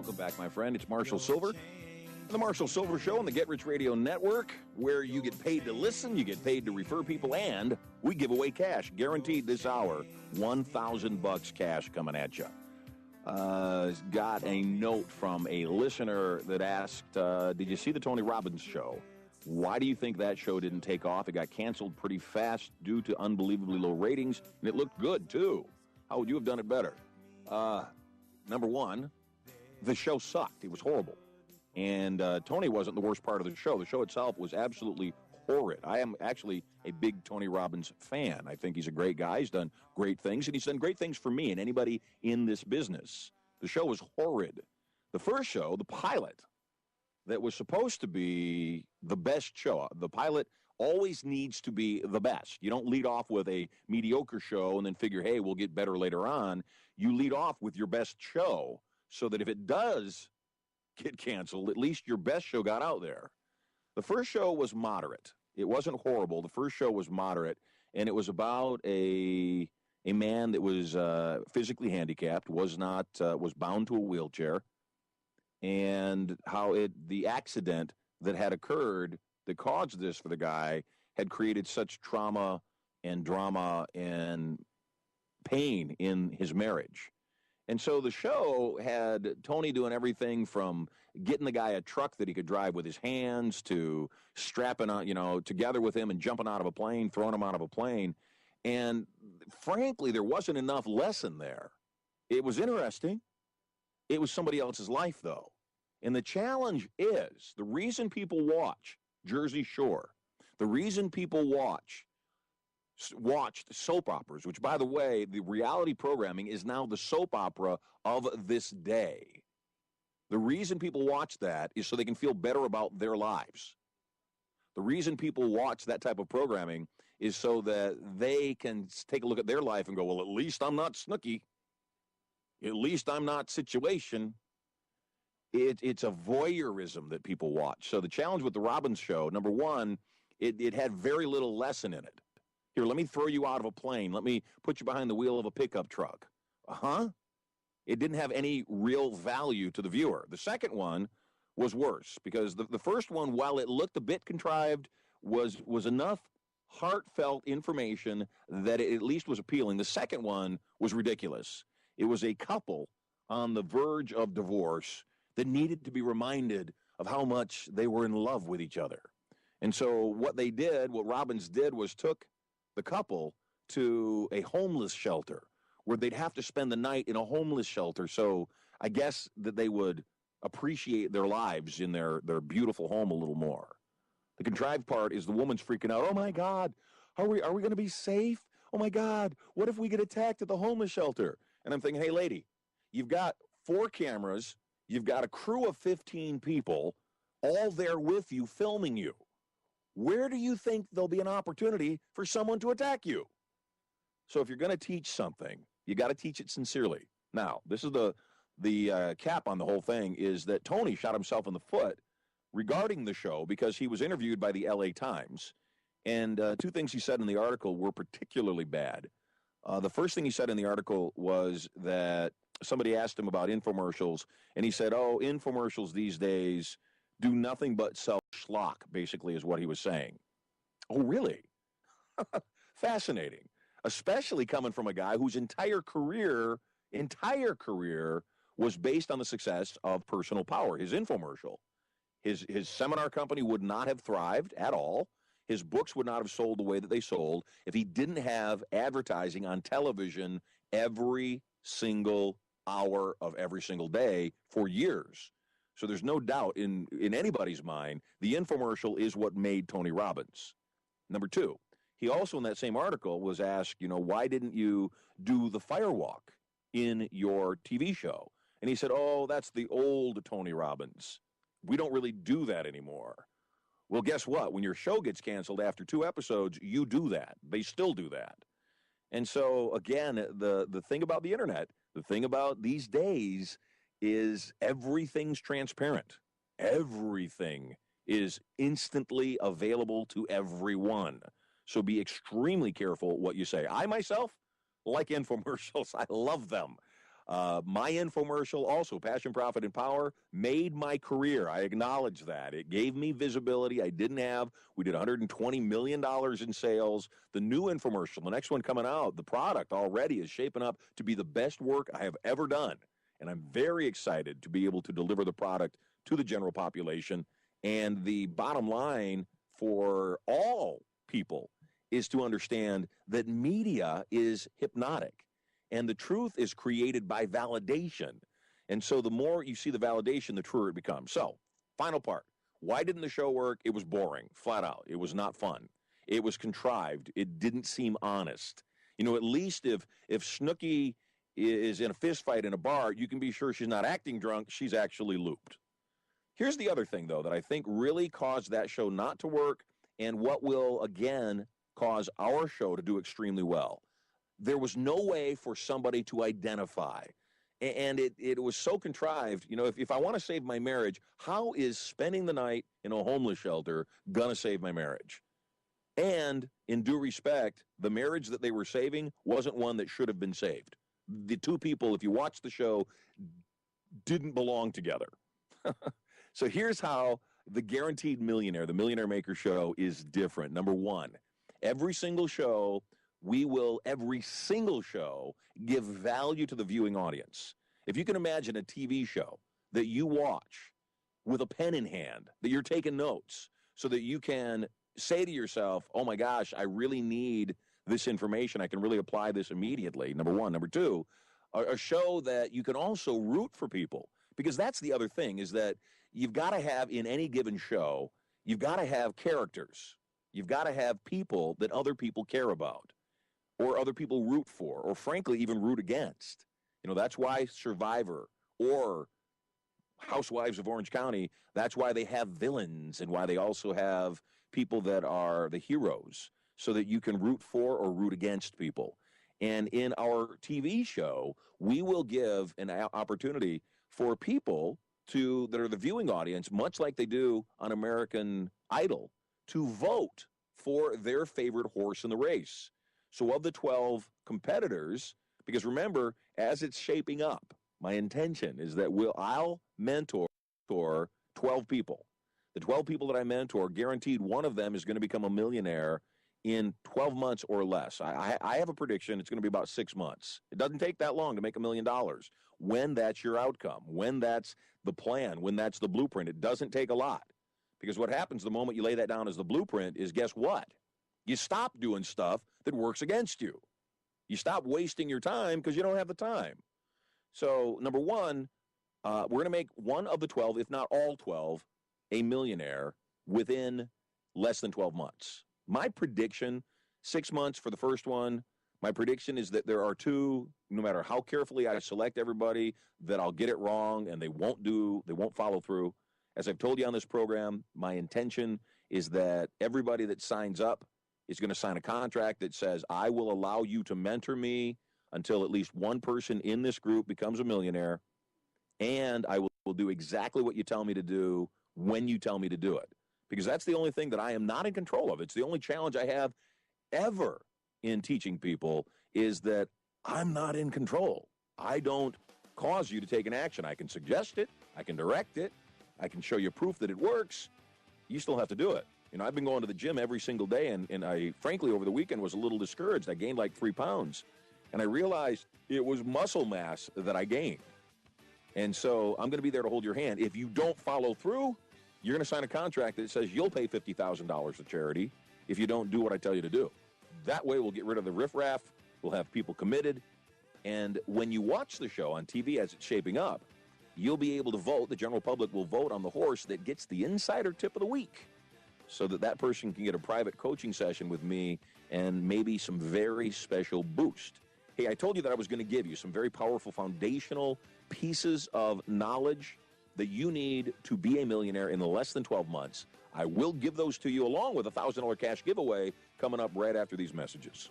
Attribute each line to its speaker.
Speaker 1: Welcome back, my friend. It's Marshall Silver. The Marshall Silver Show on the Get Rich Radio Network, where you get paid to listen, you get paid to refer people, and we give away cash. Guaranteed this hour, $1,000 cash coming at you. Got a note from a listener that asked, did you see the Tony Robbins show? Why do you think that show didn't take off? It got canceled pretty fast due to unbelievably low ratings, and it looked good, too. How would you have done it better? Number one, the show sucked. It was horrible. And Tony wasn't the worst part of the show. The show itself was absolutely horrid. I am actually a big Tony Robbins fan. I think he's a great guy. He's done great things, and he's done great things for me and anybody in this business. The show was horrid. The first show, the pilot, that was supposed to be the best show. The pilot always needs to be the best. You don't lead off with a mediocre show and then figure, hey, we'll get better later on. You lead off with your best show so that if it does get canceled, at least your best show got out there. The first show was moderate. It wasn't horrible. The first show was moderate, and it was about a man that was physically handicapped, was bound to a wheelchair, and how the accident that had occurred that caused this for the guy had created such trauma and drama and pain in his marriage. And so the show had Tony doing everything from getting the guy a truck that he could drive with his hands to strapping on, together with him and jumping out of a plane, throwing him out of a plane. And frankly, there wasn't enough lesson there. It was interesting. It was somebody else's life, though. And the challenge is, the reason people watch Jersey Shore, the reason people watched soap operas, which, by the way, the reality programming is now the soap opera of this day. The reason people watch that is so they can feel better about their lives. The reason people watch that type of programming is so that they can take a look at their life and go, well, at least I'm not Snooki. At least I'm not Situation. It's a voyeurism that people watch. So the challenge with the Robbins show, number one, it had very little lesson in it. Here, let me throw you out of a plane. Let me put you behind the wheel of a pickup truck. It didn't have any real value to the viewer. The second one was worse because the first one, while it looked a bit contrived, was enough heartfelt information that it at least was appealing. The second one was ridiculous. It was a couple on the verge of divorce that needed to be reminded of how much they were in love with each other. And so what Robbins did was took the couple to a homeless shelter where they'd have to spend the night in a homeless shelter. So I guess that they would appreciate their lives in their beautiful home a little more. The contrived part is the woman's freaking out. Oh my God, are we going to be safe? Oh my God, what if we get attacked at the homeless shelter? And I'm thinking, hey lady, you've got 4 cameras, you've got a crew of 15 people, all there with you filming you. Where do you think there'll be an opportunity for someone to attack you? So if you're going to teach something, you got to teach it sincerely. Now, this is the cap on the whole thing is that Tony shot himself in the foot regarding the show because he was interviewed by the LA Times. And 2 things he said in the article were particularly bad. The first thing he said in the article was that somebody asked him about infomercials, and he said, oh, infomercials these days do nothing but sell schlock, basically, is what he was saying. Oh, really? Fascinating. Especially coming from a guy whose entire career was based on the success of Personal Power, his infomercial. His seminar company would not have thrived at all. His books would not have sold the way that they sold if he didn't have advertising on television every single hour of every single day for years. So there's no doubt in anybody's mind, the infomercial is what made Tony Robbins. Number 2, he also in that same article was asked, why didn't you do the firewalk in your TV show? And he said, oh, that's the old Tony Robbins. We don't really do that anymore. Well, guess what? When your show gets canceled after 2 episodes, you do that. They still do that. And so, again, the thing about the internet, the thing about these days is everything's transparent. Everything is instantly available to everyone. So be extremely careful what you say. I, myself, like infomercials. I love them. My infomercial, also Passion, Profit, and Power, made my career. I acknowledge that. It gave me visibility I didn't have. We did $120 million in sales. The new infomercial, the next one coming out, the product already is shaping up to be the best work I have ever done. And I'm very excited to be able to deliver the product to the general population. And the bottom line for all people is to understand that media is hypnotic. And the truth is created by validation. And so the more you see the validation, the truer it becomes. So, final part. Why didn't the show work? It was boring, flat out. It was not fun. It was contrived. It didn't seem honest. You know, at least if Snooki is in a fist fight in a bar, you can be sure she's not acting drunk. She's actually looped. Here's the other thing, though, that I think really caused that show not to work and what will, again, cause our show to do extremely well. There was no way for somebody to identify. And it was so contrived. You know, if I want to save my marriage, how is spending the night in a homeless shelter going to save my marriage? And in due respect, the marriage that they were saving wasn't one that should have been saved. The two people, if you watch the show, didn't belong together. So here's how the Guaranteed Millionaire, the Millionaire Maker Show, is different. Number one, every single show, every single show, give value to the viewing audience. If you can imagine a TV show that you watch with a pen in hand, that you're taking notes so that you can say to yourself, oh my gosh, I really need this information. I can really apply this immediately, number one. Number two, a show that you can also root for people. Because that's the other thing, is that you've got to have, in any given show, you've got to have characters. You've got to have people that other people care about, or other people root for, or frankly, even root against. You know, that's why Survivor or Housewives of Orange County, that's why they have villains and why they also have people that are the heroes, so that you can root for or root against people. And in our TV show, we will give an opportunity for people that are the viewing audience, much like they do on American Idol, to vote for their favorite horse in the race. So of the 12 competitors, because remember, as it's shaping up, my intention is that I'll mentor 12 people. The 12 people that I mentor, guaranteed one of them is going to become a millionaire in 12 months or less. I have a prediction it's going to be about 6 months. It doesn't take that long to make $1 million when that's your outcome, when that's the plan, when that's the blueprint. It doesn't take a lot. Because what happens the moment you lay that down as the blueprint is, guess what? You stop doing stuff that works against you. You stop wasting your time because you don't have the time. So, number one, we're going to make one of the 12, if not all 12, a millionaire within less than 12 months. My prediction, 6 months for the first one. My prediction is that there are two, no matter how carefully I select everybody, that I'll get it wrong and they won't follow through. As I've told you on this program, my intention is that everybody that signs up is going to sign a contract that says, I will allow you to mentor me until at least one person in this group becomes a millionaire, and I will do exactly what you tell me to do when you tell me to do it. Because that's the only thing that I am not in control of. It's the only challenge I have ever in teaching people, is that I'm not in control. I don't cause you to take an action. I can suggest it. I can direct it. I can show you proof that it works. You still have to do it. You know, I've been going to the gym every single day, and I, frankly, over the weekend was a little discouraged. I gained like 3 pounds, and I realized it was muscle mass that I gained. And so I'm going to be there to hold your hand. If you don't follow through, you're going to sign a contract that says you'll pay $50,000 to charity if you don't do what I tell you to do. That way we'll get rid of the riffraff. We'll have people committed. And when you watch the show on TV as it's shaping up, you'll be able to vote. The general public will vote on the horse that gets the insider tip of the week, so that person can get a private coaching session with me and maybe some very special boost. Hey, I told you that I was going to give you some very powerful foundational pieces of knowledge that you need to be a millionaire in less than 12 months. I will give those to you along with a $1,000 cash giveaway coming up right after these messages.